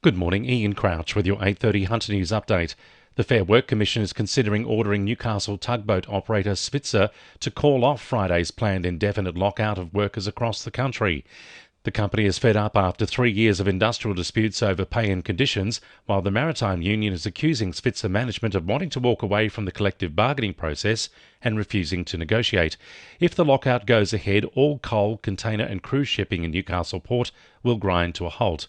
Good morning, Ian Crouch with your 8:30 Hunter News update. The Fair Work Commission is considering ordering Newcastle tugboat operator Svitzer to call off Friday's planned indefinite lockout of workers across the country. The company is fed up after 3 years of industrial disputes over pay and conditions, while the Maritime Union is accusing Svitzer management of wanting to walk away from the collective bargaining process and refusing to negotiate. If the lockout goes ahead, all coal, container and cruise shipping in Newcastle Port will grind to a halt.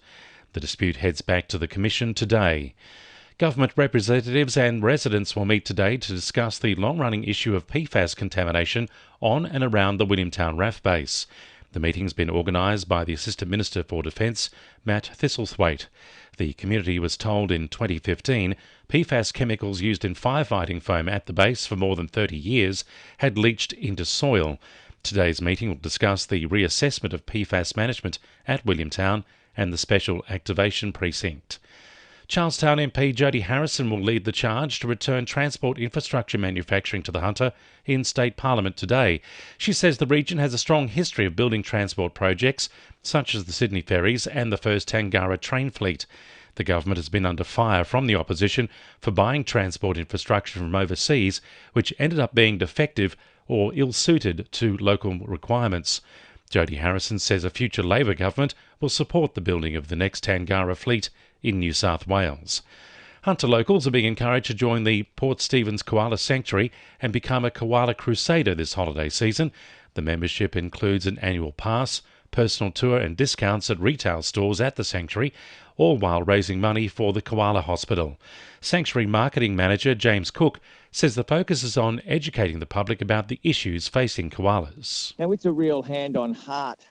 The dispute heads back to the Commission today. Government representatives and residents will meet today to discuss the long-running issue of PFAS contamination on and around the Williamtown RAF base. The meeting's been organised by the Assistant Minister for Defence, Matt Thistlethwaite. The community was told in 2015 PFAS chemicals used in firefighting foam at the base for more than 30 years had leached into soil. Today's meeting will discuss the reassessment of PFAS management at Williamtown and the Special Activation Precinct. Charlestown MP Jody Harrison will lead the charge to return transport infrastructure manufacturing to the Hunter in State Parliament today. She says the region has a strong history of building transport projects, such as the Sydney ferries and the first Tangara train fleet. The government has been under fire from the opposition for buying transport infrastructure from overseas, which ended up being defective or ill-suited to local requirements. Jody Harrison says a future Labor government will support the building of the next Tangara fleet in New South Wales. Hunter locals are being encouraged to join the Port Stephens Koala Sanctuary and become a koala crusader this holiday season. The membership includes an annual pass, personal tour and discounts at retail stores at the sanctuary, all while raising money for the Koala Hospital. Sanctuary Marketing Manager James Cook says the focus is on educating the public about the issues facing koalas. Now, it's a real hand-on-heart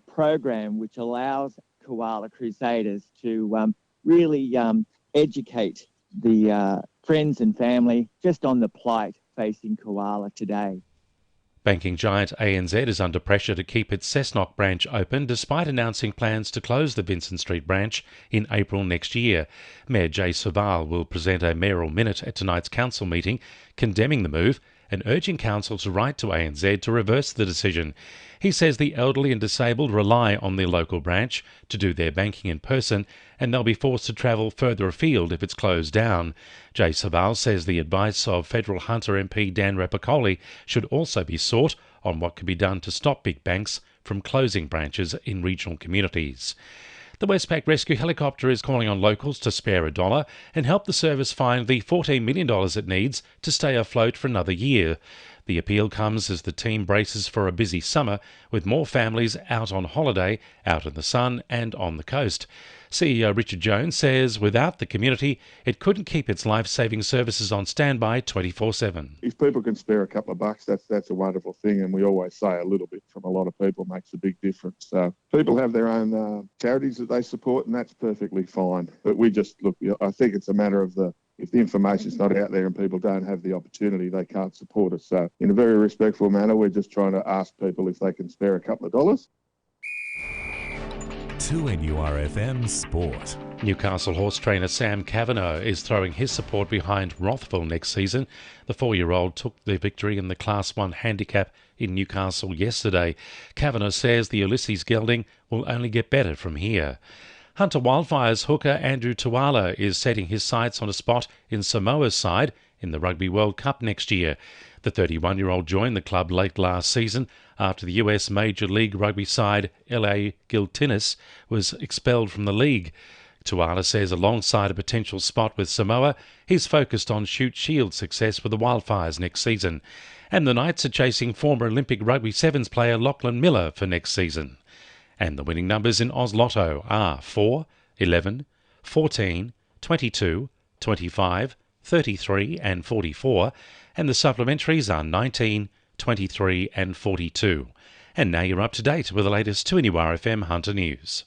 program which allows Koala Crusaders to really educate the friends and family just on the plight facing koala today. Banking giant ANZ is under pressure to keep its Cessnock branch open despite announcing plans to close the Vincent Street branch in April next year. Mayor Jay Saval will present a mayoral minute at tonight's council meeting condemning the move and urging council to write to ANZ to reverse the decision. He says the elderly and disabled rely on the local branch to do their banking in person, and they'll be forced to travel further afield if it's closed down. Jay Saval says the advice of Federal Hunter MP Dan Rapicoli should also be sought on what can be done to stop big banks from closing branches in regional communities. The Westpac Rescue Helicopter is calling on locals to spare $1 and help the service find the $14 million it needs to stay afloat for another year. The appeal comes as the team braces for a busy summer, with more families out on holiday, out in the sun and on the coast. CEO Richard Jones says without the community, it couldn't keep its life-saving services on standby 24/7. If people can spare a couple of bucks, that's a wonderful thing, and we always say a little bit from a lot of people makes a big difference. So people have their own charities that they support, and that's perfectly fine. But we just look. I think it's a matter of if the information's not out there and people don't have the opportunity, they can't support us. So in a very respectful manner, we're just trying to ask people if they can spare a couple of dollars. 2NURFM Sport. Newcastle horse trainer Sam Kavanagh is throwing his support behind Rothwell next season. The 4-year-old took the victory in the Class 1 handicap in Newcastle yesterday. Kavanagh says the Ulysses gelding will only get better from here. Hunter Wildfire's hooker Andrew Tuala is setting his sights on a spot in Samoa's side in the Rugby World Cup next year. The 31-year-old joined the club late last season after the US Major League Rugby side LA Giltinis was expelled from the league. Tuala says alongside a potential spot with Samoa, he's focused on Shoot Shield success with the Wildfires next season. And the Knights are chasing former Olympic Rugby Sevens player Lachlan Miller for next season. And the winning numbers in Oz Lotto are 4, 11, 14, 22, 25, 33 and 44, and the supplementaries are 19, 23 and 42. And now you're up to date with the latest 2NURFM Hunter News.